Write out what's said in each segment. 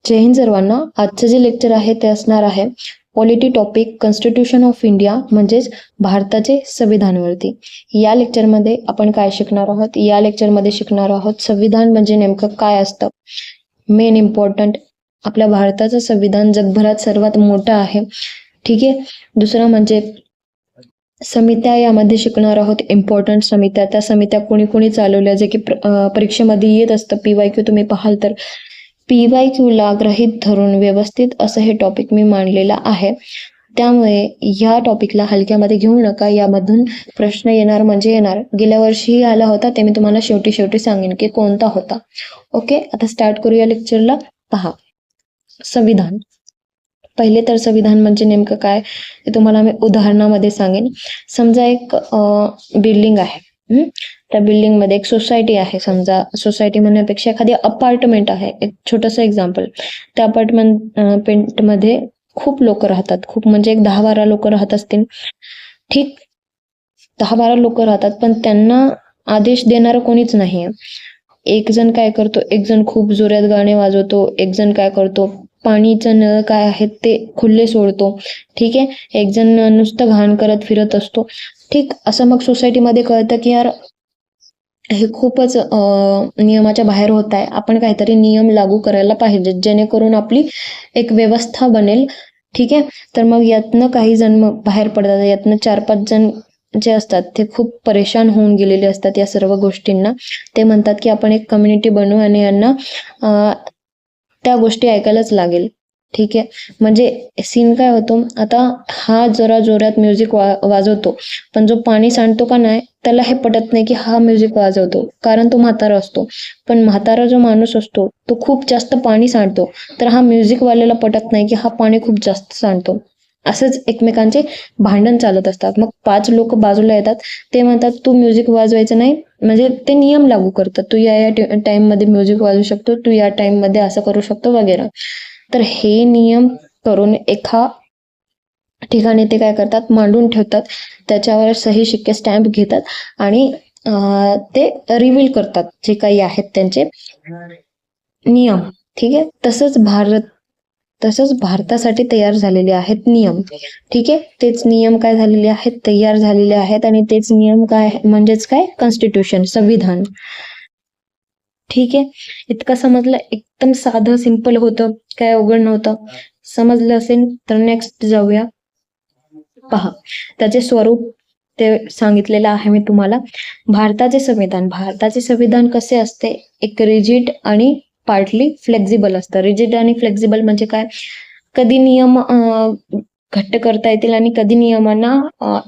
जय हिंद सर्वांना. आजचं जे लेक्चर आहे ते असणार आहे polity topic constitution of India म्हणजेच भारताचे संविधानवरती. या लेक्चरमध्ये आपण काय शिकणार आहोत? या लेक्चरमध्ये शिकणार आहोत संविधान म्हणजे नेमकं काय असतं. मेन इम्पॉर्टंट, आपल्या भारताचं संविधान जगभरात सर्वात मोठं आहे. ठीक आहे. दुसरं म्हणजे समित्या यामध्ये शिकणार आहोत. इम्पॉर्टंट समित्या, त्या समित्या कोणी कोणी चालवल्या जे की परीक्षेमध्ये येत असतं. PYQ तुम्ही पाहाल तर PYQ ला गृहीत धरून व्यवस्थित असं हे टॉपिक मी मांडलेलं आहे. त्यामुळे या टॉपिकला हलक्यामध्ये घेऊ नका. यामधून प्रश्न येणार म्हणजे येणार. गेल्या वर्षीही आला होता, ते मी तुम्हाला शेवटी सांगेन की कोणता होता. ओके, आता स्टार्ट करूया लेक्चरला. पहा, संविधान. पहिले तर संविधान म्हणजे नेमकं काय ते तुम्हाला मी उदाहरणामध्ये सांगेन. समजा एक बिल्डिंग आहे. त्या बिल्डिंग मध्ये एक सोसायटी आहे. समजा सोसायटी म्हणण्यापेक्षा एखादी अपार्टमेंट आहे. एक छोटंसं एक्झाम्पल. त्या अपार्टमेंट मध्ये खूप लोक राहतात. खूप म्हणजे एक 10-12 लोक राहत असतील. ठीक, 10-12 लोक राहतात, पण त्यांना आदेश देणारं कोणीच नाही. एक जण काय करतो, एक जण खूप जोरात गाणे वाजवतो, एक जण काय करतो, पाणीचं नळ काय आहेत ते खुले सोडतो. ठीक आहे. एक जण नुसतं घाण करत फिरत असतो. ठीक, असं मग सोसायटीमध्ये कळतं की यार हे खूपच नियमाच्या बाहेर होत आहे. आपण काहीतरी नियम लागू करायला पाहिजे जेणेकरून आपली एक व्यवस्था बनेल. ठीक आहे. तर मग यातनं काही जण मग बाहेर पडतात. यातनं 4-5 जण जे असतात ते खूप परेशान होऊन गेलेले असतात या सर्व गोष्टींना. ते म्हणतात की आपण एक कम्युनिटी बनवू आणि यांना त्या गोष्टी ऐकायलाच लागेल. ठीक आहे. म्हणजे सीन काय होतो, आता हा जरा जोरात म्युझिक वाजवतो, पण जो पाणी सांडतो का नाही त्याला हे पटत नाही की हा म्युझिक वाजवतो, कारण तो म्हातारा असतो. पण म्हातारा जो माणूस असतो तो खूप जास्त पाणी सांडतो, तर हा म्युझिक वाल्याला पटत नाही की हा पाणी खूप जास्त सांडतो. असंच एकमेकांचे भांडण चालत असतात. मग 5 लोक बाजूला येतात. ते म्हणतात तू म्युझिक वाजवायचं नाही, म्हणजे ते नियम लागू करतात. तू या टाइम मध्ये म्युझिक वाजवू शकतो, तू या टाइम मध्ये असं करू शकतो वगैरे. तर हे नियम करून एका ठिकाणी ते काय करतात, मांडून ठेवतात. त्याच्यावर सही शिक्के स्टॅम्प घेतात आणि ते रिव्हील करतात जे काही आहेत त्यांचे नियम. ठीक आहे. तसंच भारतासाठी तयार झालेले आहेत नियम. ठीक आहे. तेच नियम काय झालेले आहेत, तयार झालेले आहेत. आणि तेच नियम काय म्हणजेच काय, कॉन्स्टिट्यूशन, संविधान. ठीक आहे. इतकं समजलं. एकदम साधं सिंपल होतं, काय अवघड नव्हतं. समजलं असेल तर नेक्स्ट जाऊया. पहा, त्याचे स्वरूप ते सांगितलेलं आहे मी तुम्हाला. भारताचे संविधान कसे असते, एक रिजिड आणि पार्टली फ्लेक्झिबल असतं. रिजिड आणि फ्लेक्झिबल म्हणजे काय, कधी नियम घट्ट करता येतील आणि कधी नियमांना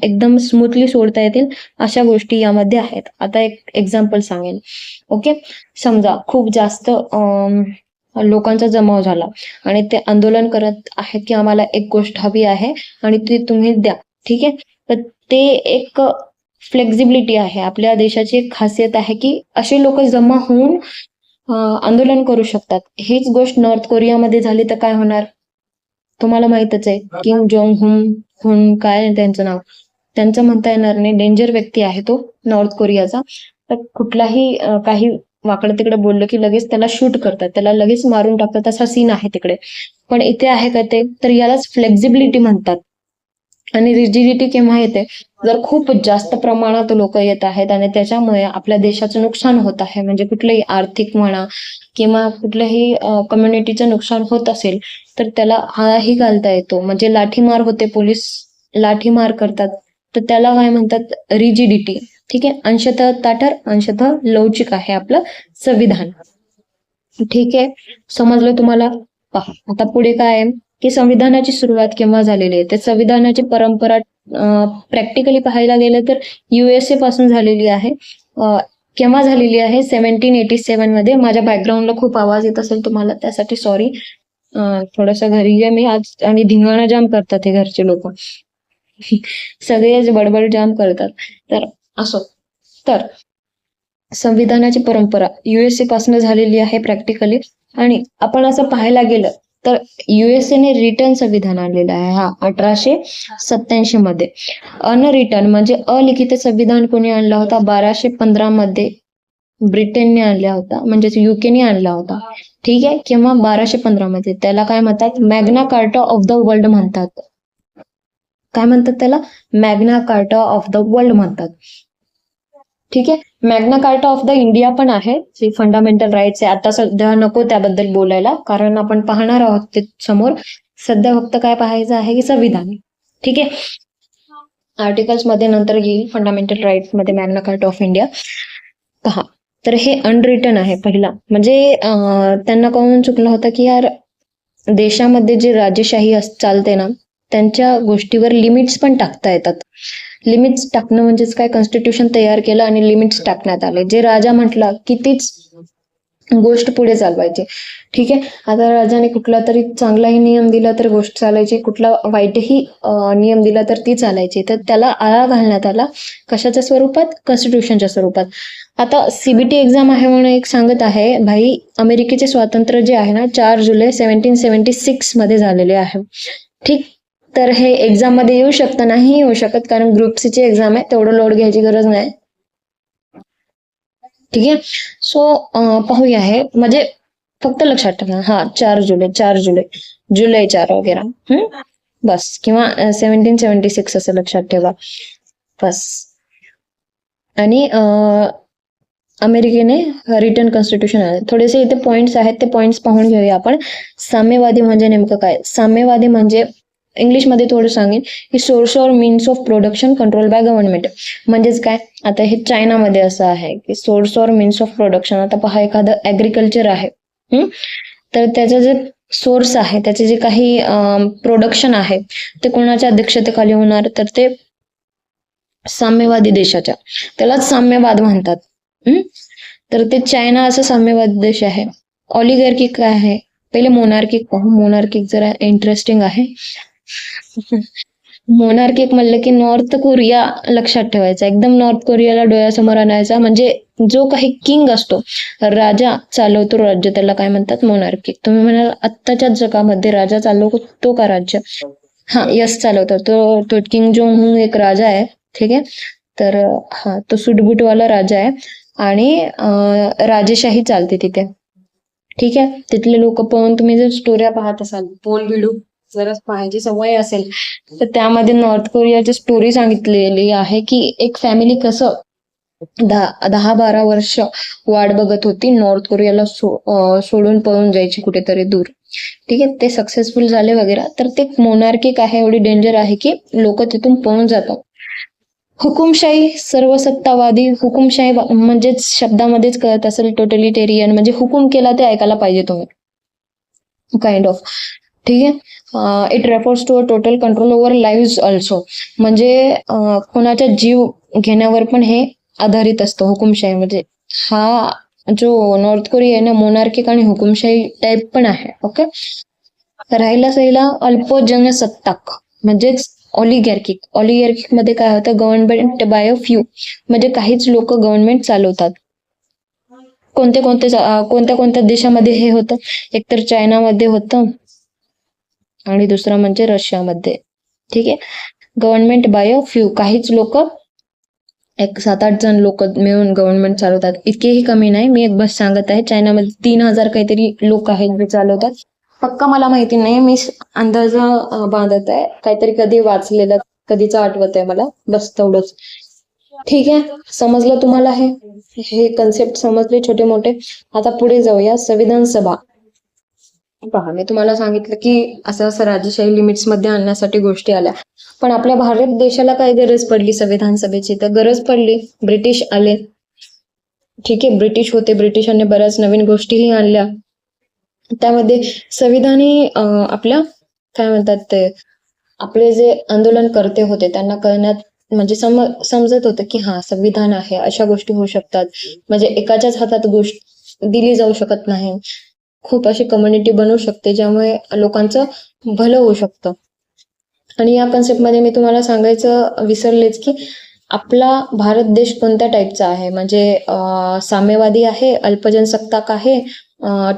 एकदम स्मूथली सोडता येतील, अशा गोष्टी यामध्ये आहेत. आता एक एक्झाम्पल सांगेन. ओके, समजा खूप जास्त लोकांचा जमाव झाला आणि ते आंदोलन करत आहेत की आम्हाला एक गोष्ट हवी आहे आणि ती तुम्ही द्या. ठीक आहे. तर ते एक फ्लेक्झिबिलिटी आहे. आपल्या देशाची एक खासियत आहे की असे लोक जमा होऊन आंदोलन करू शकतात. हीच गोष्ट नॉर्थ कोरियामध्ये झाली तर काय होणार तुम्हाला माहितच आहे. किम जोंग हुन काय त्यांचं नाव, त्यांचं म्हणता येणार नाही. डेंजर व्यक्ती आहे तो नॉर्थ कोरियाचा. तर कुठलाही काही वाकडं तिकडे बोललं की लगेच त्याला शूट करतात, त्याला लगेच मारून टाकतात. असा सीन आहे तिकडे. पण इथे आहे का ते, तर यालाच फ्लेक्झिबिलिटी म्हणतात. आणि रिजिडिटी केव्हा येते, जर खूप जास्त प्रमाणात लोक येत आहेत आणि त्याच्यामुळे आपल्या देशाचं नुकसान होत आहे, म्हणजे कुठलंही आर्थिक म्हणा किंवा कुठल्याही कम्युनिटीचं नुकसान होत असेल, तर त्याला हाही घालता येतो. म्हणजे लाठीमार होते, पोलीस लाठीमार करतात, तर त्याला काय म्हणतात, रिजिडिटी. ठीक आहे. अंशतः ताठर, अंशतः लवचिक आहे आपलं संविधान. ठीक आहे. समजलं तुम्हाला. पहा, आता पुढे काय आहे की संविधानाची सुरुवात केव्हा झालेली आहे. तर संविधानाची परंपरा प्रॅक्टिकली पाहायला गेलं तर USA पासून झालेली आहे. केव्हा झालेली आहे, 1787 मध्ये. माझ्या बॅकग्राऊंडला खूप आवाज येत असेल तुम्हाला, त्यासाठी सॉरी. थोडस घरी आहे मी आज आणि धिंगाणा जाम करतात हे घरचे लोक. सगळेच बडबड जाम करतात. तर असो, तर संविधानाची परंपरा USA पासून झालेली आहे प्रॅक्टिकली. आणि आपण असं पाहायला गेलं तर USA ने रिटर्न संविधान आणलेलं आहे. 1887 मध्ये. अनरिटर्न म्हणजे अलिखित संविधान कोणी आणला होता, 1215 मध्ये ब्रिटनने आणला होता, म्हणजेच युकेने आणला होता. ठीक आहे. किंवा 1215 मध्ये. त्याला काय म्हणतात? Magna carta of the world म्हणतात. काय म्हणतात त्याला? Magna carta of the world म्हणतात. ठीक आहे. Magna carta of the India पण आहे, जी फंडामेंटल राईट्स आहे. आता सध्या नको त्याबद्दल बोलायला, कारण आपण पाहणार आहोत ते समोर. सध्या फक्त काय पाहायचं आहे की संविधान. ठीक आहे. आर्टिकल्स मध्ये नंतर येईल, फंडामेंटल राईट्स मध्ये मॅग्ना कार्टा ऑफ इंडिया. पहा, तर हे अनरिटन आहे पहिला. म्हणजे त्यांना कळून चुकलं होतं की यार देशामध्ये जे राजेशाही चालते ना, त्यांच्या गोष्टीवर लिमिट्स पण टाकता येतात. लिमिट्स टाकणं म्हणजेच काय? कॉन्स्टिट्यूशन तयार केलं आणि लिमिट्स टाकण्यात आले. जे राजा म्हटला की तीच गोष्ट पुढे चालवायची. ठीक आहे. आता राजाने कुठला तरी चांगलाही नियम दिला तर गोष्ट चालायची, कुठला वाईटही नियम दिला तर ती चालायची. तर त्याला आळा घालण्यात आला. कशाच्या स्वरूपात? कॉन्स्टिट्यूशनच्या स्वरूपात. आता सीबीटी एक्झाम आहे म्हणून एक सांगत आहे भाई, अमेरिकेचे स्वातंत्र्य जे आहे ना 4 जुलै 1776 मध्ये झालेले आहे. ठीक. तर हे एक्झाम मध्ये येऊ शकतं, नाही येऊ शकत, कारण ग्रुप सी ची एक्झाम आहे, तेवढं लोड घ्यायची गरज नाही. ठीक आहे. सो पाहूया हे, म्हणजे फक्त लक्षात ठेवा. हा 4 जुलै जुलै 4 वगैरे. बस. किंवा 1776 असं लक्षात ठेवा बस. आणि अमेरिकेने रिटर्न कॉन्स्टिट्यूशन आहे. थोडेसे इथे पॉइंट्स आहेत, ते पॉइंट्स पाहून घेऊया आपण. साम्यवादी म्हणजे नेमकं काय? साम्यवादी म्हणजे इंग्लिशमध्ये थोडं सांगेन की source or means of production control by government. म्हणजेच काय? आता हे चायनामध्ये असं आहे की source or means of production. आता पहा, एखादं ऍग्रिकल्चर आहे, तर त्याचं जे सोर्स आहे, त्याचे जे काही प्रोडक्शन आहे, ते कोणाच्या अध्यक्षतेखाली होणार? तर ते साम्यवादी देशाच्या. त्यालाच साम्यवाद म्हणतात. तर ते चायना असं साम्यवादी देश आहे. ऑलिगार्किक काय आहे? पहिले मोनार्किक पाहू. मोनार्किक जरा इंटरेस्टिंग आहे. मोनार्किक म्हणलं की नॉर्थ कोरिया लक्षात ठेवायचा. एकदम नॉर्थ कोरियाला डोळ्यासमोर आणायचा. म्हणजे जो काही किंग असतो, राजा चालवतो राज्य, त्याला काय म्हणतात? मोनार्किक. तुम्ही म्हणाल आत्ताच्या जगामध्ये राजा चालवतो का राज्य? हा, यस, चालवतो. तो किंग जोंग हुन एक राजा आहे. ठीक आहे. तर हा, तो सुटबुटवाला राजा आहे आणि राजेशाही चालते तिथे. ठीक आहे. तिथले लोक पाहून तुम्ही जर स्टोऱ्या पाहत असाल, पोल व्हिडिओ जर पाहायची सवय असेल, तर त्यामध्ये नॉर्थ कोरियाची स्टोरी सांगितलेली आहे की एक फॅमिली कसं 10-12 वर्ष वाट बघत होती नॉर्थ कोरियाला सोडून पळून जायची कुठेतरी दूर. ठीक आहे. ते सक्सेसफुल झाले वगैरे. तर ते मोनार्किक आहे, एवढी डेंजर आहे की लोक तिथून पळून जातात. हुकुमशाही, सर्वसत्तावादी. हुकुमशाही म्हणजेच शब्दामध्येच कळत असेल टोटलिटेरियन, म्हणजे हुकूम केला ते ऐकायला पाहिजे तुम्ही, काइंड ऑफ. ठीक आहे. It refers to a total control over live also. म्हणजे कोणाच्या जीव घेण्यावर पण हे आधारित असतं हुकुमशाही. म्हणजे हा जो नॉर्थ कोरिया आहे ना, मोनार्किक आणि हुकुमशाही टाईप पण आहे. ओके. राहिला सहिला अल्पजनसत्ताक म्हणजेच ऑलिगॅर्किक. ऑलिगॅर्किक मध्ये काय होतं? Government by a few. म्हणजे काहीच लोक गव्हर्नमेंट चालवतात. कोणत्या कोणत्या देशामध्ये हे होतं? एकतर चायनामध्ये होतं आणि दुसरं म्हणजे रशियामध्ये. ठीक आहे. गव्हर्नमेंट बाय अ फ्यू, काहीच लोक, एक 7-8 जण लोक मिळून गव्हर्नमेंट चालवतात. इतकेही कमी नाही. मी एक बस सांगत आहे. चायनामध्ये 3000 काहीतरी लोक आहेत जे चालवतात. पक्का मला माहिती नाही, मी अंदाज बांधत आहे. काहीतरी कधी वाचलेलं, कधीच आठवत आहे मला. बस तेवढंच. ठीक आहे. समजलं तुम्हाला? हे कन्सेप्ट समजले छोटे मोठे. आता पुढे जाऊया. संविधान सभा. पहा, मी तुम्हाला सांगितलं की असं असं राजेशाही लिमिट्स मध्ये आणण्यासाठी गोष्टी आल्या. पण आपल्या भारत देशाला काय गरज पडली संविधान सभेची? तर गरज पडली, ब्रिटिश आले. ठीक आहे. ब्रिटिश होते, ब्रिटिशांनी बऱ्याच नवीन गोष्टीही आणल्या. त्यामध्ये संविधानी आपल्या काय म्हणतात ते, आपले जे आंदोलनकर्ते होते त्यांना कळण्यात, म्हणजे समजत होतं की हा संविधान आहे, अशा गोष्टी होऊ शकतात. म्हणजे एकाच्याच हातात गोष्ट दिली जाऊ शकत नाही. खूप अशी कम्युनिटी बनवू शकते, ज्यामुळे लोकांचं भलं होऊ शकतं. आणि या कन्सेप्टमध्ये मी तुम्हाला सांगायचं विसरलेच की आपला भारत देश कोणत्या टाईपचा आहे. म्हणजे साम्यवादी आहे, अल्पजनसत्ताक आहे,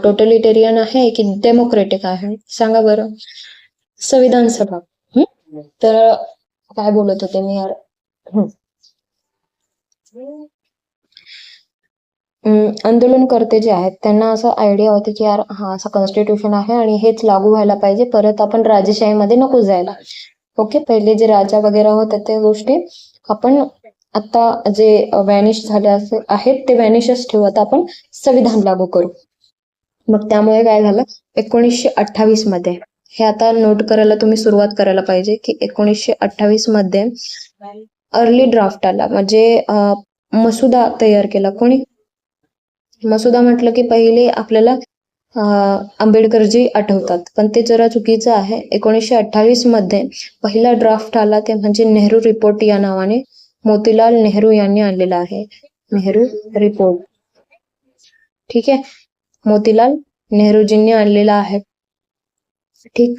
टोटलिटेरियन आहे की डेमोक्रेटिक आहे? सांगा बरं. संविधान सभा. तर काय बोलत होते मी यार? आंदोलनकर्ते जे आहेत त्यांना असं आयडिया होती की यार हा असं कॉन्स्टिट्यूशन आहे आणि हेच लागू व्हायला पाहिजे, परत आपण राजेशाहीमध्ये नको जायला. ओके, पहिले जे राजा वगैरे होते त्या गोष्टी आपण आता जे व्हॅनिश झाले आहेत ते व्हॅनिशच ठेवू, आता आपण संविधान लागू करू. मग त्यामुळे काय झालं, 1928 मध्ये, हे आता नोट करायला तुम्ही सुरुवात करायला पाहिजे की 1928 मध्ये अर्ली ड्राफ्ट आला, म्हणजे मसुदा तयार केला. कोणी? मसुदा म्हटलं की पहिले आपल्याला आंबेडकरजी आठवतात, पण ते जरा चुकीचं आहे. 1928 मध्ये पहिला ड्राफ्ट आला ते म्हणजे नेहरू रिपोर्ट या नावाने मोतीलाल नेहरू यांनी आणलेला आहे. नेहरू रिपोर्ट, ठीक आहे, मोतीलाल नेहरूजींनी आणलेला आहे. ठीक.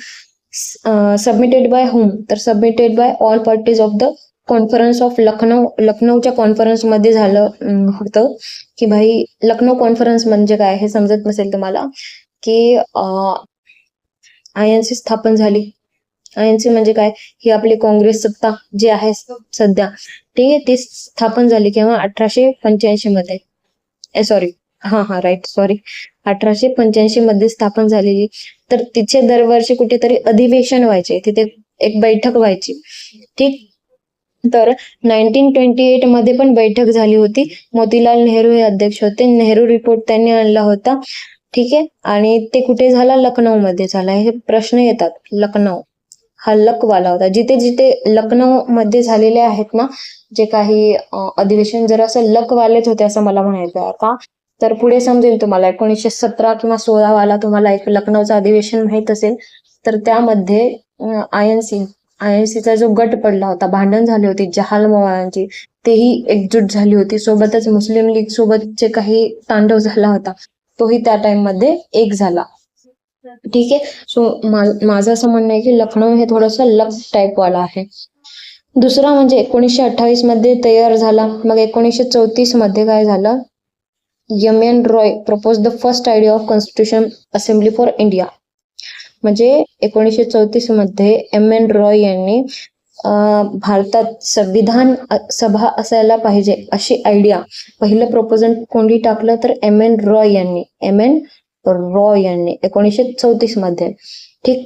सबमिटेड बाय होम, तर submitted by all parties of the conference of Lucknow. लखनौच्या कॉन्फरन्समध्ये झालं होतं की भाई, लखनौ कॉन्फरन्स म्हणजे काय हे समजत नसेल तुम्हाला, की INC स्थापन झाली. INC म्हणजे काय, ही आपली काँग्रेस सत्ता जी आहे सध्या, ती स्थापन झाली केव्हा, 1885 मध्ये. सॉरी, राईट, सॉरी, 1885 मध्ये स्थापन झालेली. तर तिचे दरवर्षी कुठेतरी अधिवेशन व्हायचे, तिथे एक बैठक व्हायची. ठीक. तर 1928 मध्ये पण बैठक झाली होती. मोतीलाल नेहरू हे अध्यक्ष होते. नेहरू रिपोर्ट त्यांनी आणला होता. ठीक आहे, आणि ते कुठे झाला, लखनौ मध्ये झाला. हे प्रश्न येतात. लखनौ हा लकवाला होता. जिथे जिथे लखनौ मध्ये झालेले आहेत ना जे काही अधिवेशन, जर असं लकवालेच होते असं मला म्हणायचं आहे. का तर पुढे समजेल तुम्हाला, 1917 किंवा 16 वाला तुम्हाला एक लखनौचं अधिवेशन माहित असेल, तर त्यामध्ये INCचा जो गट पडला होता, भांडण झाली होती जहाल मवाळांची, तेही एकजूट झाली होती. सोबतच मुस्लिम लीग सोबत जे काही तांडव झाला होता तोही त्या टाइम मध्ये एक झाला. ठीक आहे. सो माझं असं म्हणणं आहे की लखनौ हे थोडंसं लक टाईप वाला आहे. दुसरा म्हणजे 1928 मध्ये तयार झाला. मग 1934 मध्ये काय झालं, MN Roy propose the first idea of constitution assembly for India. म्हणजे 1934 मध्ये MN रॉय यांनी भारतात संविधान सभा असायला पाहिजे अशी आयडिया, पहिलं प्रपोजल कोणी टाकलं तर MN रॉय यांनी. MN रॉय यांनी 1934 मध्ये. ठीक.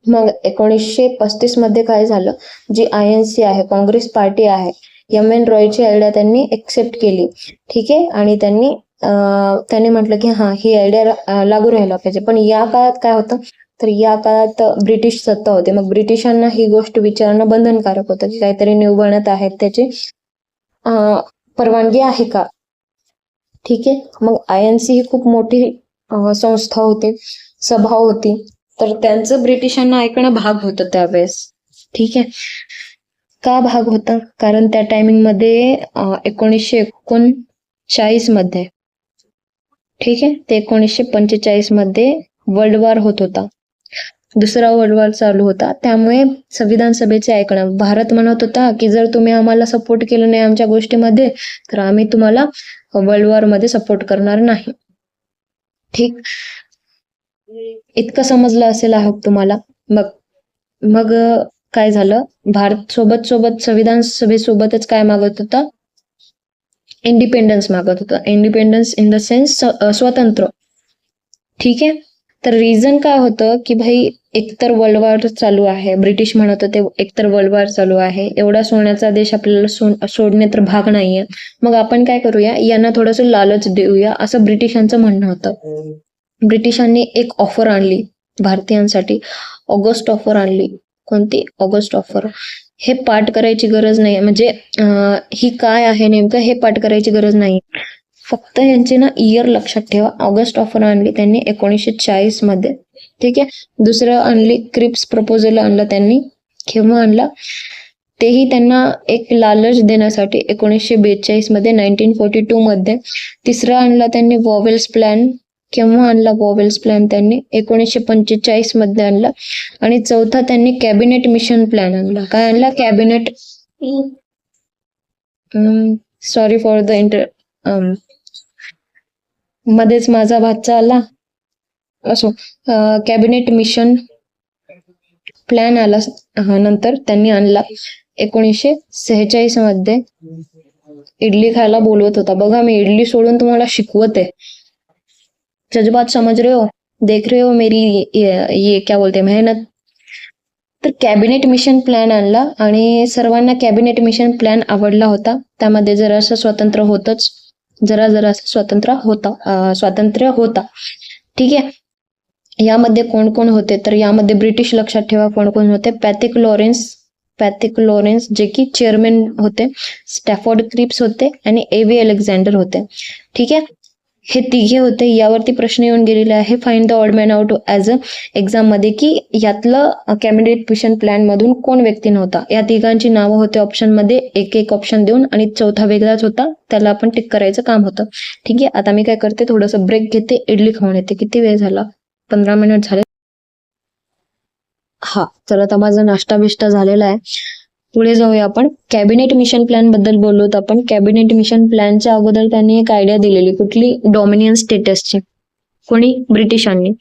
मग 1935 मध्ये काय झालं, जी INC आहे, काँग्रेस पार्टी आहे, MN रॉयची आयडिया त्यांनी एक्सेप्ट केली. ठीक आहे, आणि त्यांनी म्हटलं की ही आयडिया लागू राहायला पाहिजे. पण या काळात काय होतं, तर या काळात ब्रिटिश सत्ता होते. मग ब्रिटिशांना ही गोष्ट विचारणं बंधनकारक होतं की काहीतरी न्यू बनत आहेत, त्याची परवानगी आहे का. ठीक आहे. मग INC ही खूप मोठी संस्था होती, सभा होती, तर त्यांचं ब्रिटिशांना ऐकणं भाग होतं त्यावेळेस. ठीक आहे. का भाग होता, कारण त्या टायमिंग मध्ये 1939 मध्ये, ठीक आहे, ते 1945 मध्ये वर्ल्ड वॉर होत होता, दुसरा वर्ल्ड वॉर चालू होता. त्यामुळे संविधान सभेचे ऐकणं. भारत म्हणत होता की जर तुम्ही आम्हाला सपोर्ट केलं नाही आमच्या गोष्टीमध्ये, तर आम्ही तुम्हाला वर्ल्ड वॉर मध्ये सपोर्ट करणार नाही. ठीक. इतकं समजलं असेल आहोत तुम्हाला. मग काय झालं, भारत सोबत संविधान सभेसोबतच काय मागत होता, इंडिपेंडन्स मागत होता. इंडिपेंडन्स इन द सेन्स स्वतंत्र. ठीक आहे. तर रिझन काय होतं की भाई, एकतर वर्ल्ड वॉर चालू आहे, ब्रिटिश म्हणत होते एकतर वर्ल्ड वॉर चालू आहे, एवढा सोन्याचा देश आपल्याला सोडणे तर भाग नाहीये, मग आपण काय करूया, यांना थोडंसं लालच देऊया, असं ब्रिटिशांचं म्हणणं होतं. ब्रिटिशांनी एक ऑफर आणली भारतीयांसाठी, ऑगस्ट ऑफर आणली. कोणती? August offer. हे पाठ करायची गरज नाही, म्हणजे ही काय आहे नेमकं हे पाठ करायची गरज नाही, फक्त यांची ना इयर लक्षात ठेवा. ऑगस्ट ऑफर आणली त्यांनी 1940 मध्ये. ठीक आहे. दुसरं आणली क्रिप्स प्रपोजल आणलं त्यांनी. केव्हा आणला, तेही त्यांना एक लालच देण्यासाठी 1942 मध्ये, 1942 मध्ये. तिसरं आणला त्यांनी वॉवेल्स प्लॅन. केव्हा आणला वॉवेल्स प्लॅन त्यांनी, 1945 मध्ये आणला. आणि चौथा त्यांनी कॅबिनेट मिशन प्लॅन आणला. काय आणला, कॅबिनेट. सॉरी फॉर द मध्येच माझा भाचा आला. असो, कॅबिनेट मिशन प्लॅन आला नंतर त्यांनी आणला 1946 मध्ये. इडली खायला बोलवत होता. बघा मी इडली सोडून तुम्हाला शिकवत आहे. जज्बात समझ रहे हो, देख रहे हो मेरी ये क्या बोलते मेहनत. तर कॅबिनेट मिशन प्लॅन आणला आणि सर्वांना कॅबिनेट मिशन प्लॅन आवडला होता. त्यामध्ये जरासं स्वातंत्र्य होतच, जरा स्वातंत्र्य होता. ठीक आहे. यामध्ये कोण कोण होते, तर यामध्ये ब्रिटिश, लक्षात ठेवा कोण कोण होते. पॅथिक लॉरेन्स जे की चेअरमॅन होते, स्टॅफोर्ड क्रिप्स होते आणि एव्ही अलेक्झांडर होते. ठीक आहे. हे तिघे होते. यावरती प्रश्न येऊन गेलेले आहे. Find the odd man out as a exam मध्ये, की यातलं कॅबिनेट मिशन प्लॅन मधून कोण व्यक्ती नव्हता. या तिघांची नावं होते ऑप्शन मध्ये, एक ऑप्शन देऊन, आणि चौथा वेगळाच होता, त्याला आपण टिक करायचं काम होतं. ठीक आहे. आता मी काय करते, थोडंसं ब्रेक घेते, इडली खाऊन येते. किती वेळ झाला? 15 मिनिट झाले. हा, तर आता माझा नाश्ता बिष्टा झालेला आहे. पुढे जाऊया आपण. कॅबिनेट मिशन प्लॅन बद्दल बोललो आपण. कॅबिनेट मिशन प्लॅनच्या अगोदर त्यांनी एक आयडिया दिलेली, कुठली? डॉमिनियन स्टेटसची. कोणी? ब्रिटिशांनी.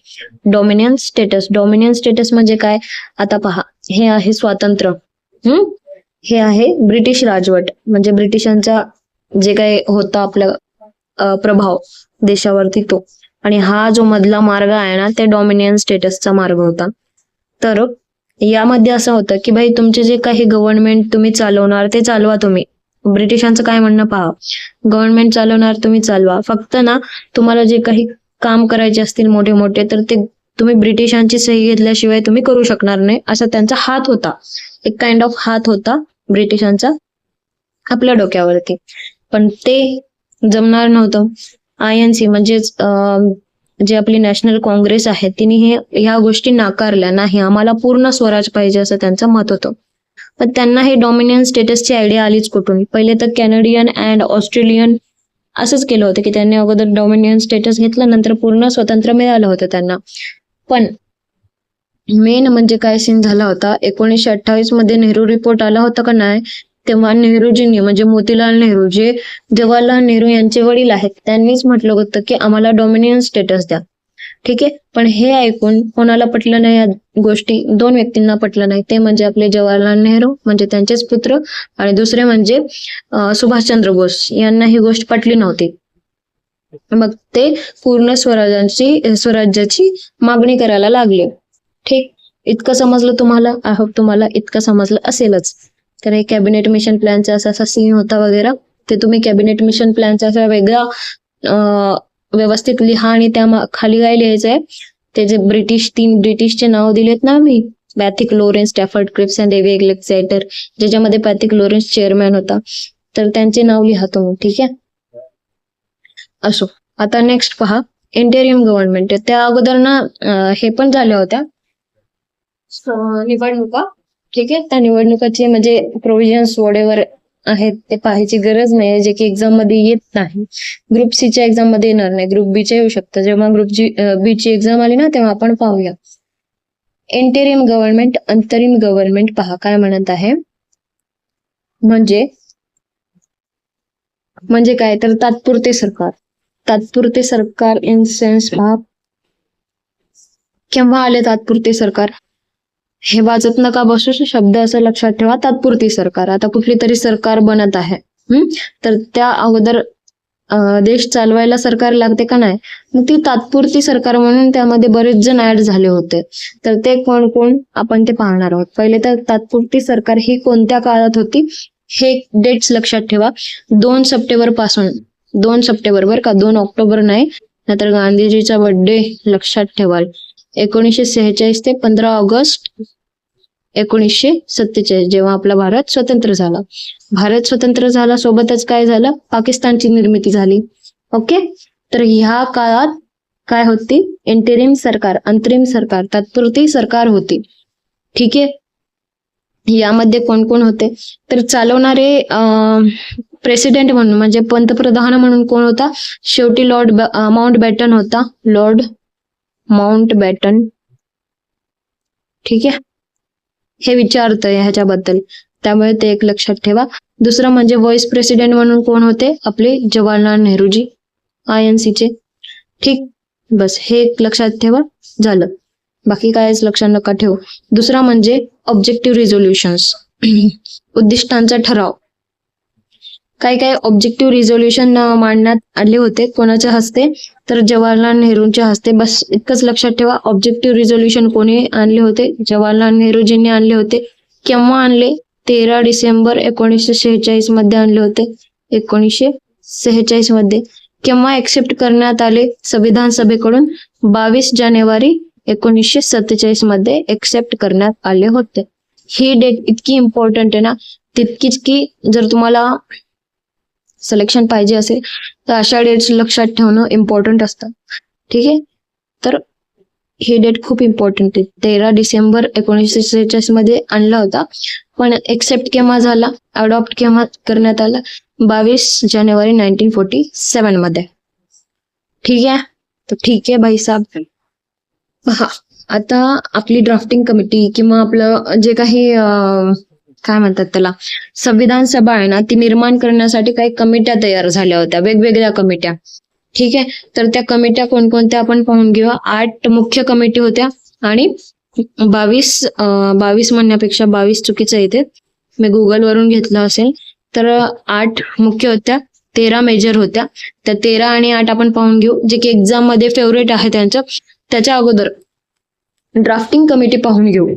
डॉमिनियन स्टेटस म्हणजे काय? आता पहा, हे आहे स्वातंत्र्य, हे आहे ब्रिटिश राजवट, म्हणजे ब्रिटिशांचा जे काही होता आपला प्रभाव देशावरती तो, आणि हा जो मधला मार्ग आहे ना, ते डॉमिनियन स्टेटसचा मार्ग होता. तर यामध्ये असं होतं की भाई, तुमचे जे काही गव्हर्नमेंट तुम्ही चालवणार ते चालवा तुम्ही. ब्रिटिशांचं काय म्हणणं पहा, गव्हर्नमेंट चालवणार तुम्ही चालवा, फक्त ना तुम्हाला जे काही काम करायचे असतील मोठे मोठे, तर ते तुम्ही ब्रिटिशांची सही घेतल्याशिवाय तुम्ही करू शकणार नाही, असा त्यांचा हात होता. एक काइंड ऑफ हात होता ब्रिटिशांचा आपल्या डोक्यावरती. पण ते जमणार नव्हतं. INC म्हणजेच जे आपली नॅशनल काँग्रेस आहे, तिने ह्या गोष्टी नाकारल्या. नाही, आम्हाला पूर्ण स्वराज पाहिजे असं त्यांचं मत होतं. पण त्यांना हे डॉमिनियन स्टेटसची आयडिया आलीच कुठून? पहिले तर कॅनेडियन अँड ऑस्ट्रेलियन असंच केलं होतं की त्यांनी अगोदर डॉमिनियन स्टेटस घेतलं, नंतर पूर्ण स्वातंत्र्य मिळालं होतं त्यांना. पण मेन म्हणजे काय सीन झाला होता, 1928 मध्ये नेहरू रिपोर्ट आला होता का नाही, तेव्हा नेहरूजींनी, म्हणजे मोतीलाल नेहरू, जे जवाहरलाल नेहरू यांचे वडील आहेत, त्यांनीच म्हटलं होतं की आम्हाला डॉमिनियन स्टेटस द्या. ठीक आहे. पण हे ऐकून कोणाला पटलं नाही या गोष्टी? दोन व्यक्तींना पटलं नाही. ते म्हणजे आपले जवाहरलाल नेहरू, म्हणजे त्यांचेच पुत्र, आणि दुसरे म्हणजे सुभाषचंद्र बोस. यांना ही गोष्ट पटली नव्हती. मग ते पूर्ण स्वराज्याची मागणी करायला लागले. ठीक, इतकं समजलं तुम्हाला? आय होप तुम्हाला इतकं समजलं असेलच. तर हे कॅबिनेट मिशन प्लॅनचा असा सीन होता वगैरे. ते तुम्ही कॅबिनेट मिशन प्लॅनचा असा वेगळा व्यवस्थित लिहा, आणि त्या खाली काय लिहायचंय, ते जे तीन ब्रिटिशचे नाव दिलेत ना मी, Pethick Lawrence, Stafford Cripps and AV Alexander, ज्याच्यामध्ये पॅथिक लॉरेन्स चेअरमॅन होता, तर त्यांचे नाव लिहा तुम्ही. ठीक आहे. असो, आता नेक्स्ट पहा, इंटेरियम गव्हर्नमेंट. त्या अगोदर ना हे पण झाल्या होत्या निवडणुका. ठीक आहे. त्या निवडणुकाचे म्हणजे प्रोव्हिजन्स वडेवर आहेत ते पाहायची गरज नाही, जे की एक्झाम मध्ये येत नाही. ग्रुप सी च्या एक्झाम मध्ये येणार नाही, ग्रुप बी च्या येऊ शकतं. जेव्हा बी ची एक्झाम आली ना, तेव्हा आपण पाहूया. इंटेरियम गव्हर्नमेंट, अंतरिम गव्हर्नमेंट, पहा काय म्हणत आहे. म्हणजे काय, तर तात्पुरते सरकार इन सेन्स पहा, केव्हा आले तात्पुरते सरकार? हे वाचत नका बसू, शब्द असं लक्षात ठेवा, तात्पुरती सरकार. आता कुठली तरी सरकार बनत आहे, तर त्या अगोदर देश चालवायला सरकार लागते का नाही, मग ती तात्पुरती सरकार म्हणून त्यामध्ये बरेच जण ऍड झाले होते. तर ते कोण कोण आपण ते पाहणार आहोत. पहिले तर तात्पुरती सरकार ही कोणत्या काळात होती, हे डेट्स लक्षात ठेवा. 2 सप्टेंबर पासून, 2 सप्टेंबर बरं का, 2 ऑक्टोबर नाही, नाहीतर गांधीजीचा बर्थडे लक्षात ठेवाल. 1946 ते 15 ऑगस्ट 1947, जेव्हा आपला भारत स्वतंत्र झाला. सोबतच काय झालं, पाकिस्तानची निर्मिती झाली. ओके. तर ह्या काळात काय होती, इंटेरिम सरकार, अंतरिम सरकार, तात्पुरती सरकार होती. ठीक आहे. यामध्ये कोण कोण होते, तर चालवणारे प्रेसिडेंट म्हणून, म्हणजे पंतप्रधान म्हणून कोण होता? शेवटी लॉर्ड माउंटबॅटन होता. Lord Mountbatten. ठीक आहे. हे विचारतंय ह्याच्याबद्दल, त्यामुळे ते एक लक्षात ठेवा. दुसरं म्हणजे व्हाईस प्रेसिडेंट म्हणून कोण होते? आपले जवाहरलाल नेहरूजी, INC चे. ठीक, बस हे एक लक्षात ठेवा, झालं. बाकी कायच लक्षात नका ठेवू. दुसरा म्हणजे ऑब्जेक्टिव्ह रिझोल्युशन्स, उद्दिष्टांचा ठराव. काही काही ऑब्जेक्टिव्ह रिझोल्युशन मांडण्यात आले होते. कोणाच्या हस्ते? तर जवाहरलाल नेहरूंच्या हस्ते. बस इतकंच लक्षात ठेवा. ऑब्जेक्टिव्ह रिझोल्युशन कोणी आणले होते? जवाहरलाल नेहरूजींनी आणले होते. केव्हा आणले? 13 डिसेंबर 1946 मध्ये आणले होते. 1946 मध्ये. केव्हा ऍक्सेप्ट करण्यात आले संविधान सभेकडून? 22 जानेवारी 1947 मध्ये ऍक्सेप्ट करण्यात आले होते. ही डेट इतकी इम्पॉर्टंट आहे ना, तितकीच की जर तुम्हाला सिलेक्शन पाहिजे असेल तर अशा डेट्स लक्षात ठेवणं इम्पॉर्टंट असतं. ठीक आहे, तर ही डेट खूप इम्पॉर्टंट आहे. 13 डिसेंबर 1946 मध्ये आणला होता, पण एक्सेप्ट केव्हा झाला, अडॉप्ट केव्हा करण्यात आला? 22 जानेवारी 1947 मध्ये. ठीक आहे, तर ठीक आहे भाई साहब. हा, आता आपली ड्राफ्टिंग कमिटी किंवा आपलं जे काही काय म्हणतात त्याला, संविधान सभा आहे ना, ती निर्माण करण्यासाठी काही कमिट्या तयार झाल्या होत्या, वेगवेगळ्या कमिट्या. ठीक आहे, तर त्या कमिट्या कोणकोणत्या आपण पाहून घेऊया. 8 मुख्य कमिटी होत्या आणि 22 म्हणण्यापेक्षा 22 चुकीचं येते, मी गुगल वरून घेतलं असेल. तर 8 मुख्य होत्या, 13 मेजर होत्या. त्या 13 आणि 8 आपण पाहून घेऊ, जे की एक्झाम मध्ये फेवरेट आहे त्यांचं. त्याच्या अगोदर ड्राफ्टिंग कमिटी पाहून घेऊ.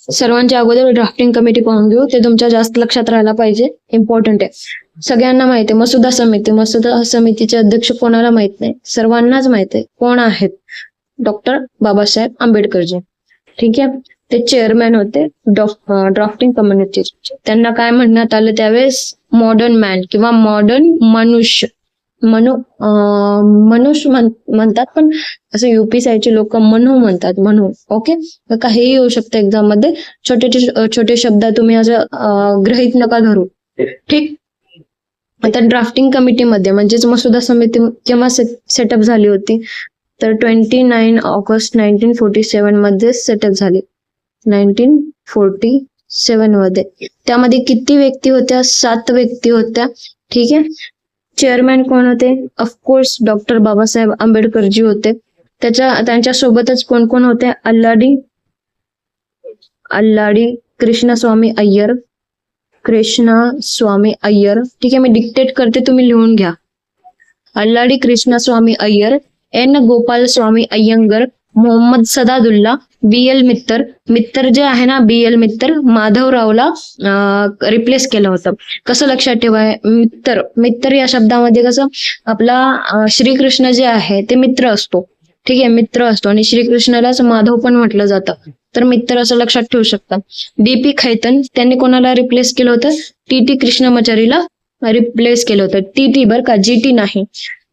सर्वांच्या अगोदर ड्राफ्टिंग कमिटी पाहून घेऊ, ते तुमच्या जास्त लक्षात राहायला पाहिजे, इम्पॉर्टंट आहे. सगळ्यांना माहिती आहे मसुदा समिती. मसुदा समितीचे अध्यक्ष कोणाला माहित नाही? सर्वांनाच माहित आहे. कोण आहेत? डॉक्टर बाबासाहेब आंबेडकरजी. ठीक आहे, ते चेअरमॅन होते ड्राफ्टिंग कमिटीचे. त्यांना काय म्हणण्यात आलं त्यावेळेस? मॉडर्न मॅन किंवा मॉडर्न मनुष्य. मनुष्य म्हणतात, पण असं युपी साईडचे लोक मनू म्हणतात, मनू. ओके, काहीही येऊ शकतं एक्झाम मध्ये. छोटे शब्द तुम्ही असं गृहीत नका धरू. ठीक, आता ड्राफ्टिंग कमिटीमध्ये म्हणजेच मसुदा समिती केव्हा सेटअप झाली होती? तर 29 ऑगस्ट 1947 मध्ये सेटअप झाली. 1947 मध्ये. त्यामध्ये किती व्यक्ती होत्या? 7 व्यक्ती होत्या. ठीक आहे, चेअरमॅन कोण होते? ऑफकोर्स डॉक्टर बाबासाहेब आंबेडकरजी होते. त्यांच्या सोबतच कोण कोण होते? अल्लाडी कृष्णस्वामी अय्यर. ठीक आहे, मी डिक्टेट करते, तुम्ही लिहून घ्या. अल्लाडी कृष्णस्वामी अय्यर, एन गोपालस्वामी अय्यंगर, मोहम्मद सदादुल्ला, BL मित्तर जे आहे ना, BL मित्तर, माधवरावला रिप्लेस केलं होतं. कसं लक्षात ठेवाय? मित्र या शब्दामध्ये कसं आपला श्रीकृष्ण जे आहे ते मित्र असतो. ठीक आहे, मित्र असतो आणि श्रीकृष्णालाच माधव पण म्हटलं जातं, तर मित्र असं लक्षात ठेवू शकता. DP खैतन, त्यांनी कोणाला रिप्लेस केलं होतं? TT कृष्णमाचारीला रिप्लेस केलं होतं. TT बरं का, GT नाही.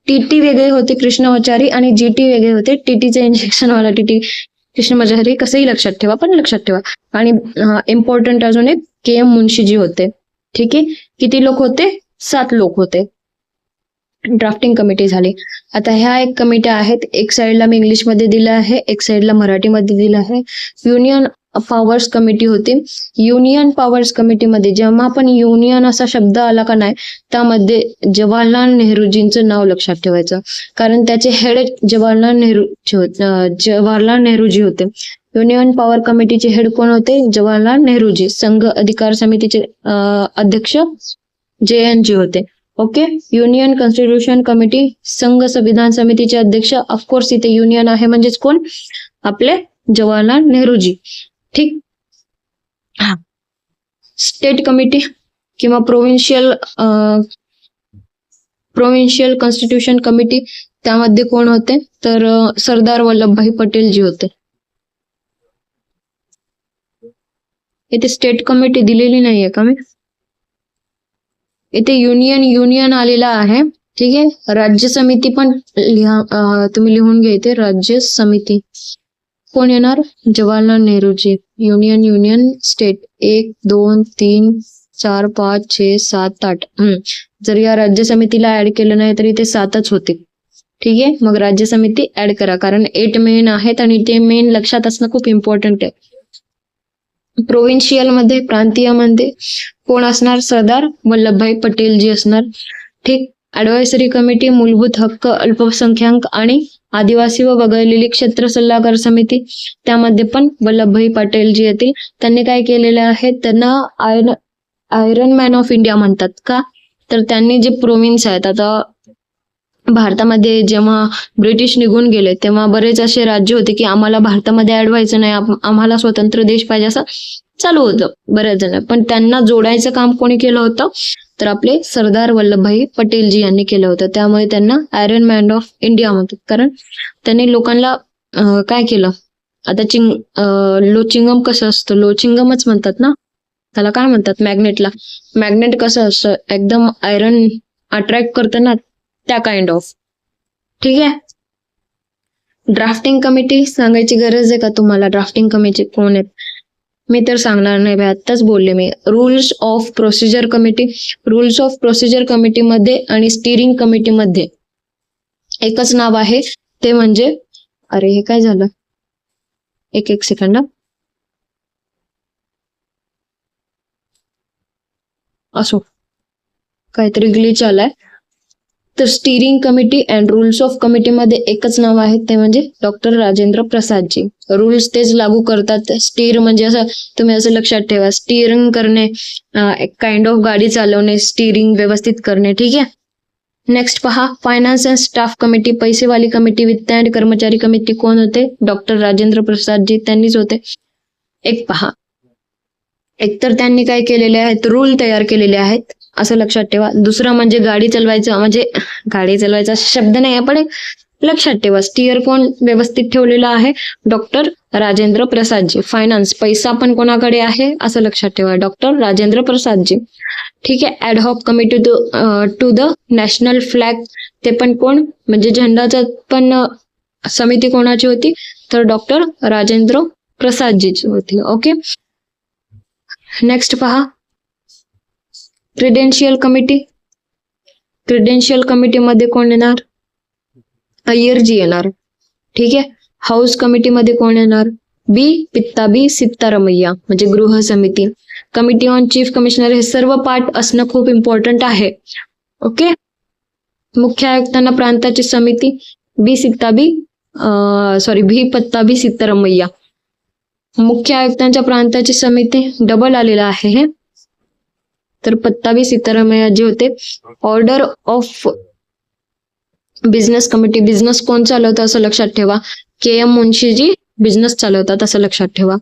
TT वेगळे होते कृष्णमाचारी आणि GT वेगळे होते. TTचे इंजेक्शन वाला TT कृष्णमाचारी. कसंही लक्षात ठेवा, पण लक्षात ठेवा. आणि इम्पॉर्टंट अजून एक KM मुन्शीजी होते. ठीक आहे, किती लोक होते? 7 लोक होते. ड्राफ्टिंग कमिटी झाली. आता ह्या एक कमिट्या आहेत, एक साइडला मी इंग्लिशमध्ये दिलं आहे, एक साइडला मराठीमध्ये दिलं आहे. युनियन पॉवर्स कमिटी होती. युनियन पॉवर्स कमिटीमध्ये जेव्हा पण युनियन असा शब्द आला का नाही, त्यामध्ये जवाहरलाल नेहरूजींचं नाव लक्षात ठेवायचं, कारण त्याचे हेड जवाहरलाल नेहरूजी होते. युनियन पॉवर कमिटीचे हेड कोण होते? जवाहरलाल नेहरूजी. संघ अधिकार समितीचे अध्यक्ष JNG होते. ओके, युनियन कॉन्स्टिट्यूशन कमिटी, संघ संविधान समितीचे अध्यक्ष. ऑफकोर्स इथे युनियन आहे म्हणजेच कोण? आपले जवाहरलाल नेहरूजी. ठीक, हा. स्टेट कमिटी किंवा प्रोव्हिन्शियल कॉन्स्टिट्यूशन कमिटी, त्यामध्ये कोण होते? तर सरदार वल्लभभाई पटेल जी होते. इथे स्टेट कमिटी दिलेली नाहीये का? मी इथे युनियन आलेला आहे. ठीक आहे, राज्य समिती पण तुम्ही लिहून घ्या इथे. राज्य समिती कोण येणार? जवाहरलाल नेहरूजी. Union state 1 2 3 4 5 6 7 8. जर या राज्य समितीला ऍड केलं नाही तर इथे 7च होते. ठीक आहे, मग राज्य समिती ऍड करा, कारण 8 मेन आहेत आणि ते मेन लक्षात असणं खूप इम्पॉर्टंट आहे. प्रोव्हिन्शियल मध्ये, प्रांतीय मध्ये कोण असणार? सरदार वल्लभभाई पटेल जी असणार. ठीक, ऍडवायझरी कमिटी, मूलभूत हक्क, अल्पसंख्याक आणि आदिवासी व वगळलेली क्षेत्र सल्लागार समिती, त्यामध्ये पण वल्लभभाई पटेल जी येतील. त्यांनी काय केलेलं आहे? त्यांना आयरन मॅन ऑफ इंडिया म्हणतात. का? तर त्यांनी जे प्रोव्हिन्स आहेत, आता भारतामध्ये जेव्हा ब्रिटिश निघून गेले तेव्हा बरेच असे राज्य होते की आम्हाला भारतामध्ये ऍड व्हायचं नाही, आम्हाला स्वतंत्र देश पाहिजे, असं चालू होतं बऱ्याच जण. पण त्यांना जोडायचं काम कोणी केलं होतं, तर आपले सरदार वल्लभभाई पटेलजी यांनी केलं होतं. त्यामुळे त्यांना आयरन मॅन ऑफ इंडिया म्हणतात, कारण त्यांनी लोकांना काय केलं. आता लोचिंगम कसं असतं, लोचिंगमच म्हणतात ना त्याला, काय म्हणतात मॅग्नेटला, मॅग्नेट कसं असतं एकदम आयरन अट्रॅक्ट करतं ना, त्या काइंड ऑफ. ठीक आहे. ड्राफ्टिंग कमिटी सांगायची गरज आहे का तुम्हाला, ड्राफ्टिंग कमिटी कोण आहेत? मी तर सांगणार नाही भाई, आत्ताच बोलले मी. Rules of procedure committee, rules of procedure कमिटीमध्ये आणि स्टिअरिंग कमिटीमध्ये एकच नाव आहे, ते म्हणजे, अरे हे काय झालं, एक सेकंड, असो काहीतरी ग्लिच आलाय. तर steering committee and rules of कमिटीमध्ये एकच नाव आहे, ते म्हणजे डॉक्टर राजेंद्र प्रसादजी. रूल्स तेच लागू करतात. स्टीअर म्हणजे असं तुम्ही असं लक्षात ठेवा, स्टिअरिंग करणे, एक काइंड ऑफ गाडी चालवणे, स्टिअरिंग व्यवस्थित करणे. ठीक आहे. नेक्स्ट पहा, फायनान्स अँड स्टाफ कमिटी, पैसेवाली कमिटी, वित्त अँड कर्मचारी कमिटी कोण होते, डॉक्टर राजेंद्र प्रसादजी, त्यांनीच होते. एक पहा, एकतर त्यांनी काय केलेले आहेत, रूल तयार केलेले आहेत, असं लक्षात ठेवा. दुसरं म्हणजे गाडी चालवायचा शब्द नाही, आपण लक्षात ठेवा. स्टिअर कोण व्यवस्थित ठेवलेला आहे, डॉक्टर राजेंद्र प्रसादजी. फायनान्स, पैसा पण कोणाकडे आहे, असं लक्षात ठेवा, डॉक्टर राजेंद्र प्रसादजी. ठीक आहे. Ad hoc committee to the national flag, ते पण कोण, म्हणजे झेंडाचा पण समिती कोणाची होती, तर डॉक्टर राजेंद्र प्रसादजीची होती. ओके. नेक्स्ट पहा, क्रिडेन्शियल कमिटी. क्रिडेन्शियल कमिटीमध्ये कोण येणार, अय्यरजी येणार. ठीक आहे. हाऊस कमिटीमध्ये कोण येणार, पित्ताबी सित्तारमैया, म्हणजे गृह समिती. कमिटी ऑन चीफ कमिशनर, हे सर्व पाठ असणं खूप इम्पॉर्टंट आहे. ओके. मुख्य आयुक्तांना प्रांताची समिती, भी पत्ताबी सित्तारमैया. मुख्य आयुक्तांच्या प्रांताची समिती, डबल आलेला आहे हे, तर पत्ताबी सित्तारमैया जे होते. Order of business committee, business कोण चालवतं असं लक्षात ठेवा, KM मुन्शीजी बिझनेस चालवतात असं लक्षात ठेवा.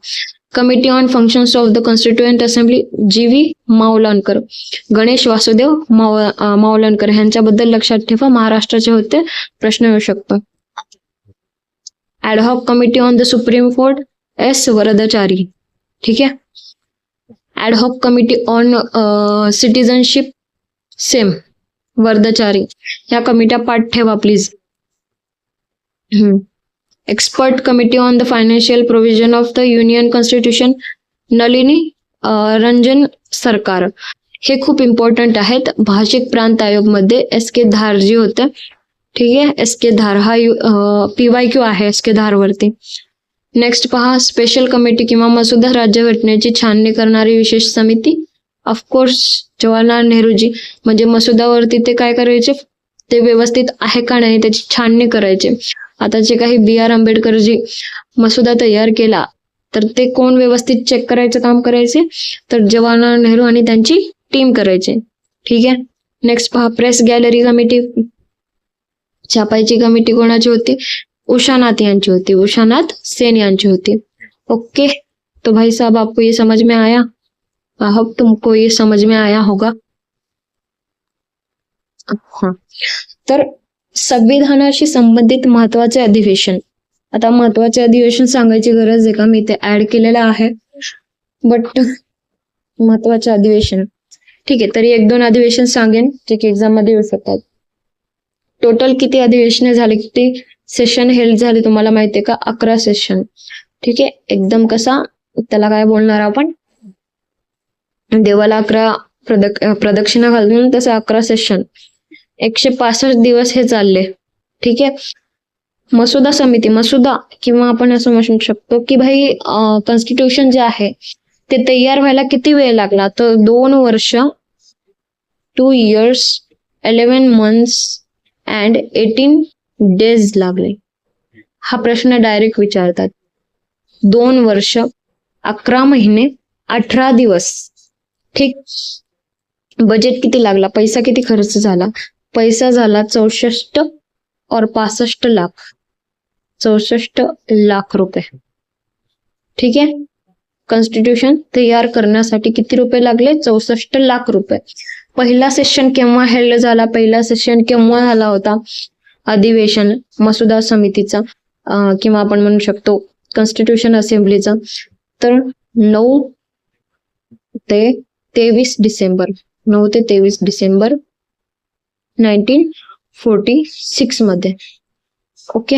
Committee on functions of the constituent assembly, GV Mavalankar, Ganesh Vasudev Mavalankar ह्यांच्याबद्दल लक्षात ठेवा, महाराष्ट्राचे होते, प्रश्न येऊ शकतो. Ad hoc committee on the supreme court, S Varadachari. ठीक आहे. Ad hoc committee on citizenship, same Varadachari. ह्या कमिट्या पाठ ठेवा please. Expert committee on the financial provision of the union constitution, Nalini Ranjan Sarkar. हे खूप इम्पॉर्टंट आहेत. भाषिक प्रांत आयोग मध्ये SK धार जी होते. ठीक आहे. SK धार हा PYQ आहे SK धार वरती. नेक्स्ट पहा, स्पेशल कमिटी किंवा मसुदा राज्यघटनेची छाननी करणारी विशेष समिती, ऑफकोर्स जवाहरलाल नेहरूजी. म्हणजे मसुदावरती ते काय करायचे, ते व्यवस्थित आहे का नाही त्याची छाननी करायचे. आता जे काही BR आंबेडकरजी मसुदा तयार केला, तर ते कोण व्यवस्थित चेक करायचं काम करायचे, तर जवाहरलाल नेहरू आणि त्यांची टीम करायचे. ठीक आहे. नेक्स्ट पहा, प्रेस गॅलरी कमिटी, छापायची कमिटी कोणाची होती, उषानाथ यांची होती, उषानाथ सेन यांची होती. ओके. तो भाई साहब आपको ये समझ में आया, आई होप तुमको ये समझ में आया होगा. हाँ, तर संविधानाशी संबंधित महत्वाचे अधिवेशन. आता महत्वाचे अधिवेशन सांगायची गरज आहे का, मी ते ऍड केलेलं आहे, बट महत्वाचे अधिवेशन ठीक आहे. तरी 1-2 अधिवेशन सांगेन जे की एक्झाम मध्ये येऊ शकतात. टोटल किती अधिवेशने झाले, किती सेशन हेल्ड झाले तुम्हाला माहितीये का, 11 सेशन. ठीक आहे. एकदम कसा, त्याला काय बोलणार आपण, देवाला 11 प्रदक्षिणा घालून तसं 11 सेशन, 165 दिवस हे चालले. ठीक आहे. मसुदा समिती, मसुदा किंवा आपण असं म्हणू शकतो की भाई कॉन्स्टिट्यूशन जे आहे ते तयार व्हायला किती वेळ लागला, तर 2 वर्ष, 2 years 11 months and 18 days लागले. हा प्रश्न डायरेक्ट विचारतात. 2 वर्ष 11 महिने 18 दिवस. ठीक. बजेट किती लागला, पैसा किती खर्च झाला, पैसा झाला 64 और 65 लाख, 64 लाख रुपये. ठीक आहे. कॉन्स्टिट्यूशन तयार करण्यासाठी किती रुपये लागले, 64 लाख रुपये. पहिला सेशन केव्हा हेल्ड झाला, पहिला सेशन केव्हा झाला होता अधिवेशन मसुदा समितीचा किंवा आपण म्हणू शकतो कॉन्स्टिट्यूशन असेंब्लीचा, तर 9 ते 23 डिसेंबर 1946 मध्ये. ओके.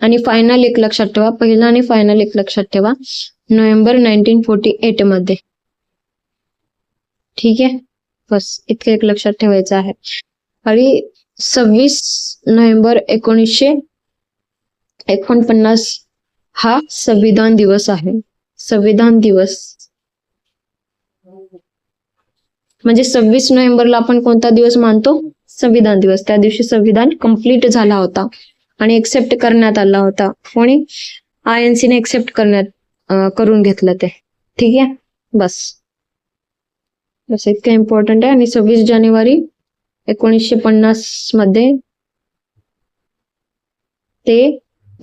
आणि फायनल एक लक्षात ठेवा, पहिला आणि फायनल एक लक्षात ठेवा, नोव्हेंबर 1948 मध्ये. ठीक आहे, बस इतकं एक लक्षात ठेवायचं आहे. आणि 26 नोव्हेंबर 1949 हा संविधान दिवस आहे. संविधान दिवस म्हणजे 26 नोव्हेंबरला आपण कोणता दिवस मानतो, संविधान दिवस. त्या दिवशी संविधान कंप्लीट झाला होता आणि एक्सेप्ट करण्यात आला होता. कोणी, INC ने एक्सेप्ट करून घेतलं ते. ठीक आहे, बस इतकं इम्पॉर्टंट आहे. आणि 26 जानेवारी 1950 मध्ये ते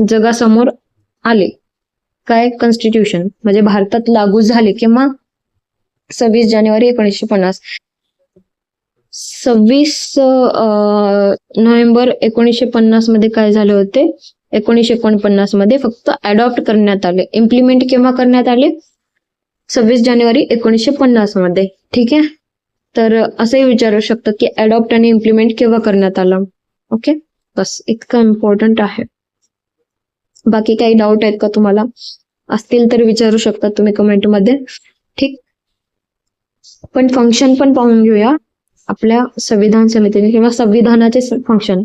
जगासमोर आले. काय, कॉन्स्टिट्यूशन म्हणजे भारतात लागू झाले केव्हा, 26 जानेवारी 1950. 26 नोव्हेंबर 1950 मध्ये काय झाले होते, 1949 मध्ये फक्त अडॉप्ट करण्यात आले. इम्प्लिमेंट केव्हा करण्यात आले, 26 जानेवारी 1950 मध्ये. ठीक आहे, तर असंही विचारू शकतात की अडॉप्ट आणि इम्प्लिमेंट केव्हा करण्यात आलं. ओके, बस इतकं इम्पॉर्टंट आहे. बाकी काही डाऊट आहेत का तुम्हाला, असतील तर विचारू शकता तुम्ही कमेंटमध्ये. ठीक, पण फंक्शन पण पाहून घेऊया आपल्या संविधान समितीने किंवा संविधानाचे फंक्शन.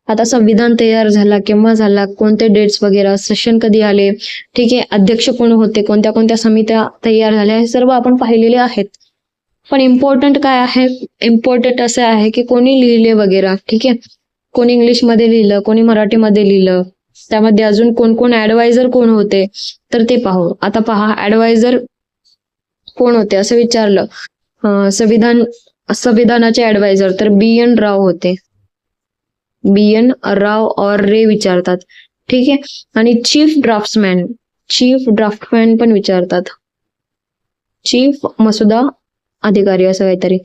आता संविधान तयार झाला, केव्हा झाला, कोणते डेट्स वगैरे, सेशन कधी आले, ठीक आहे, अध्यक्ष कोण होते, कोणत्या कोणत्या समित्या तयार झाल्या, हे सर्व आपण पाहिलेले आहेत. पण इम्पॉर्टंट काय आहे, इम्पॉर्टंट असं आहे की कोणी लिहिले वगैरे. ठीक आहे, कोणी इंग्लिशमध्ये लिहिलं, कोणी मराठीमध्ये लिहिलं, त्यामध्ये अजून कोण कोण ऍडवायझर कोण होते तर ते पाहू. आता पहा, ऍडवायझर कोण होते असं विचारलं, संविधानाचे ऍडवायझर तर BN राव होते. BN राव और रे विचारतात. ठीक आहे, आणि चीफ ड्राफ्टमॅन पण विचारतात, चीफ मसुदा अधिकारी असं काहीतरी.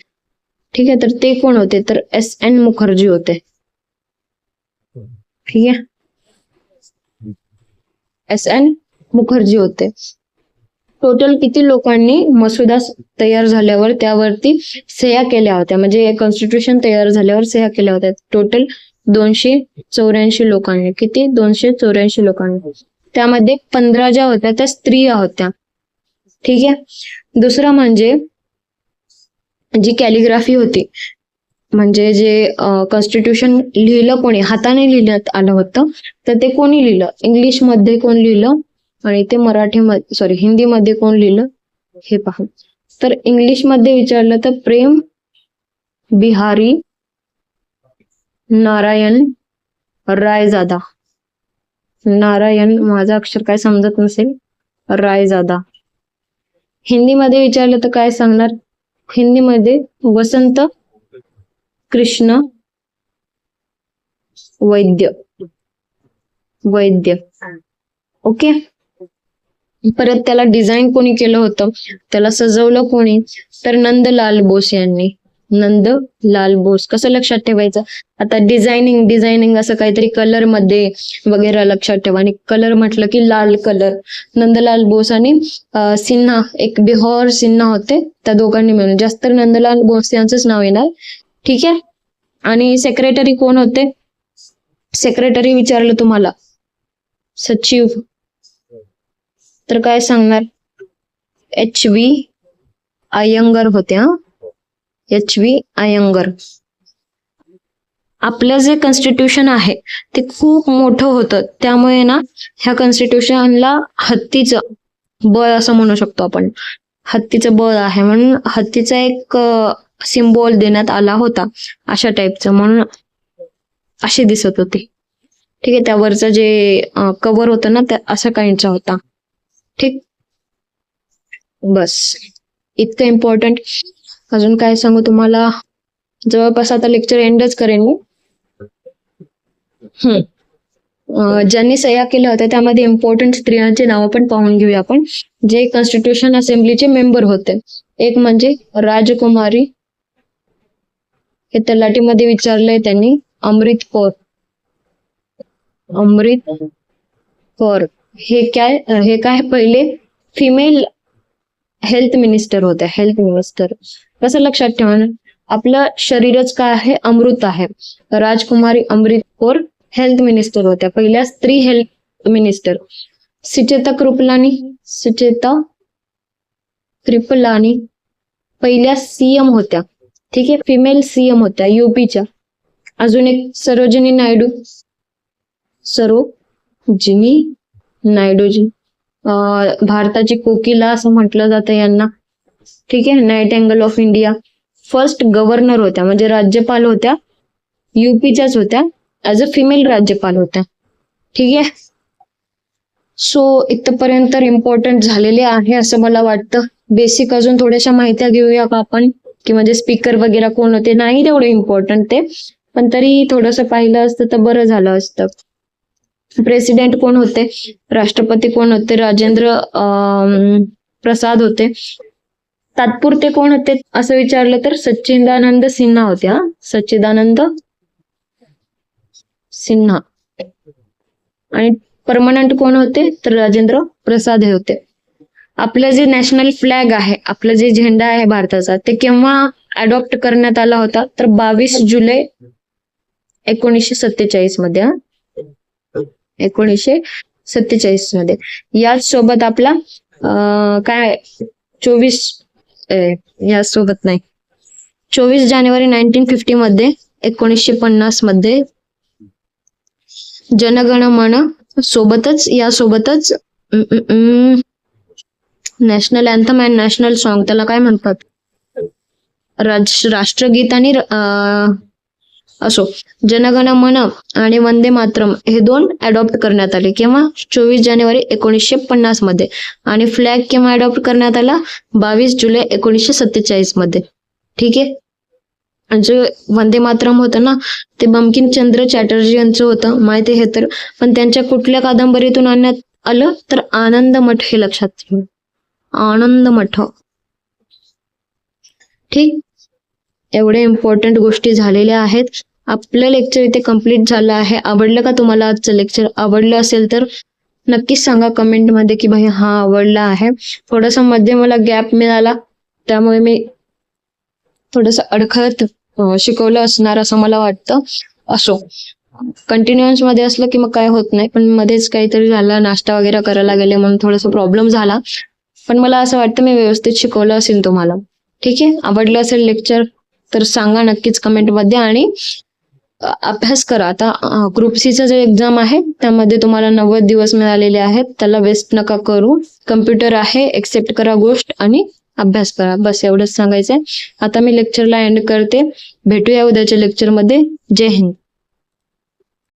ठीक आहे, तर ते कोण होते तर SN मुखर्जी होते. ठीक आहे, SN मुखर्जी होते. टोटल किती लोकांनी मसुदा तयार झाल्यावर त्यावरती सह्या केल्या होत्या, म्हणजे कॉन्स्टिट्यूशन तयार झाल्यावर सह्या केल्या होत्या, टोटल 284 लोकांनी. किती, 284 लोकांनी. त्यामध्ये 15 ज्या होत्या त्या स्त्रिया होत्या. ठीक आहे, दुसरं म्हणजे जी कॅलिग्राफी होती, म्हणजे जे कॉन्स्टिट्यूशन लिहिलं कोणी, हाताने लिहिण्यात आलं होतं, तर ते कोणी लिहिलं, इंग्लिशमध्ये कोण लिहिलं आणि ते हिंदीमध्ये कोण लिहिलं हे पहा. तर इंग्लिशमध्ये विचारलं तर प्रेम बिहारी नारायण रायजादा. नारायण, माझा अक्षर काय समजत नसेल, रायजादा. हिंदीमध्ये विचारलं तर काय सांगणार, हिंदीमध्ये वसंत कृष्ण वैद्य. ओके, परत त्याला डिझाईन कोणी केलं होतं, त्याला सजवलं कोणी तर नंदलाल बोस यांनी. नंदलाल बोस. कसं लक्षात ठेवायचं, आता डिझायनिंग असं काहीतरी कलर मध्ये वगैरे लक्षात ठेवा. आणि कलर म्हटलं की लाल कलर. नंदलाल बोस आणि सिन्हा, एक बिहार सिन्हा होते, त्या दोघांनी मिळून, जास्त नंदलाल बोस यांचंच नाव येणार. ठीक आहे, आणि सेक्रेटरी कोण होते, सेक्रेटरी विचारलं तुम्हाला, सचिव तर काय सांगणार, HV अय्यंगर होते. HV अय्यंगर. आपलं जे कॉन्स्टिट्यूशन आहे ते खूप मोठं होतं, त्यामुळे ना ह्या कॉन्स्टिट्यूशनला हत्तीचं बळ असं म्हणू शकतो आपण. हत्तीचं बळ आहे म्हणून हत्तीचा एक सिम्बॉल देण्यात आला होता अशा टाईपचं, म्हणून असे दिसत होते. ठीक आहे, त्यावरचं जे कव्हर होतं ना त्या अशा काहींचा होता. ठीक, बस इतकं इम्पॉर्टंट. अजून काय सांगू तुम्हाला, जवळपास आता लेक्चर एंडच करेन मी. ज्यांनी सह्या केल्या होत्या त्यामध्ये इम्पॉर्टंट स्त्रियांचे नाव पण पाहून घेऊया आपण, जे कॉन्स्टिट्यूशन असेंब्लीचे मेंबर होते. एक म्हणजे राजकुमारी, हे तलाठीमध्ये विचारलंय त्यांनी, अमृत कौर. अमृत कौर हे काय पहिले फिमेल हेल्थ मिनिस्टर होत्या. हेल्थ मिनिस्टर कसं लक्षात ठेवा, आपलं शरीरच काय आहे, अमृत आहे. राजकुमारी अमृत कौर हेल्थ मिनिस्टर होत्या, पहिल्या स्त्री हेल्थ मिनिस्टर. सुचेता कृपलानी पहिल्या सीएम होत्या. ठीक आहे, फिमेल सीएम होत्या युपीच्या. अजून एक सरोजिनी नायडूजी, भारताची कोकिला असं म्हटलं जातं यांना. ठीक आहे, Nightingale of India. First governor होत्या, म्हणजे राज्यपाल होत्या, युपीच्याच होत्या, ऍज अ फिमेल राज्यपाल होत्या. ठीक आहे, सो इथपर्यंत इम्पॉर्टंट झालेले आहे असं मला वाटतं. बेसिक अजून थोड्याशा माहित्या घेऊया का आपण, की म्हणजे स्पीकर वगैरे कोण होते, नाही तेवढं इम्पॉर्टंट ते, पण तरी थोडंसं पाहिलं असतं तर बरं झालं असतं. प्रेसिडेंट कोण होते, राष्ट्रपती कोण होते, राजेंद्र प्रसाद होते. तात्पुरते कोण होते असं विचारलं तर सच्चिदानंद सिन्हा होते. सच्चिदानंद सिन्हा. आणि परमनंट कोण होते तर राजेंद्र प्रसाद हे होते. आपलं जे नॅशनल फ्लॅग आहे, आपलं जे झेंडा आहे भारताचा, ते केव्हा अडॉप्ट करण्यात आला होता तर 22 जुलै 1947 मध्ये. 1947 मध्ये. याच सोबत आपला काय 24 जानेवारी 1950 मध्ये, 1950 मध्ये जनगणमन सोबतच, यासोबतच national anthem and national song, त्याला काय म्हणतात, राष्ट्रगीत आणि असो, जनगणमन आणि वंदे मातरम हे दोन अडॉप्ट करण्यात आले. केव्हा 24 जानेवारी 1950 मध्ये. आणि फ्लॅग केव्हा अडॉप्ट करण्यात आला, 22 जुलै 1947 मध्ये. ठीक आहे, जे वंदे मातरम होतं ना, ते बंकिमचंद्र चॅटर्जी यांचं होतं, माहिती हे तर. पण त्यांच्या कुठल्या कादंबरीतून आणण्यात आलं तर आनंद मठ, हे लक्षात ठेवा, आनंद मठ. ठीक, एवढे इम्पॉर्टंट गोष्टी झालेल्या आहेत. आपलं लेक्चर इथे कम्प्लीट झालं आहे. आवडलं का तुम्हाला आजचं लेक्चर? आवडलं असेल तर नक्कीच सांगा कमेंट मध्ये की भाई हा आवडला आहे. थोडासा मध्ये मला गॅप मिळाला, त्यामुळे मी थोडंसं अडखळत शिकवलं असणार असं मला वाटतं. असो, कंटिन्युअन्स मध्ये असलं की मग काय होत नाही, पण मध्येच काहीतरी झालं, नाश्ता वगैरे करायला गेले म्हणून थोडासा प्रॉब्लेम झाला. पण मला असं वाटतं मी व्यवस्थित शिकवलं असेल तुम्हाला. ठीक आहे, आवडलं असेल लेक्चर तर सांगा नक्कीच कमेंट मध्ये. आणि अभ्यास करा. आता ग्रुप सीचं जे एक्झाम आहे त्यामध्ये तुम्हाला 90 दिवस मिळालेले आहेत, त्याला वेस्ट नका करू. कम्प्युटर आहे, एक्सेप्ट करा गोष्ट आणि अभ्यास करा. बस एवढंच सांगायचंय. आता मी लेक्चरला एंड करते. भेटूया उद्याच्या लेक्चरमध्ये. जय हिंद.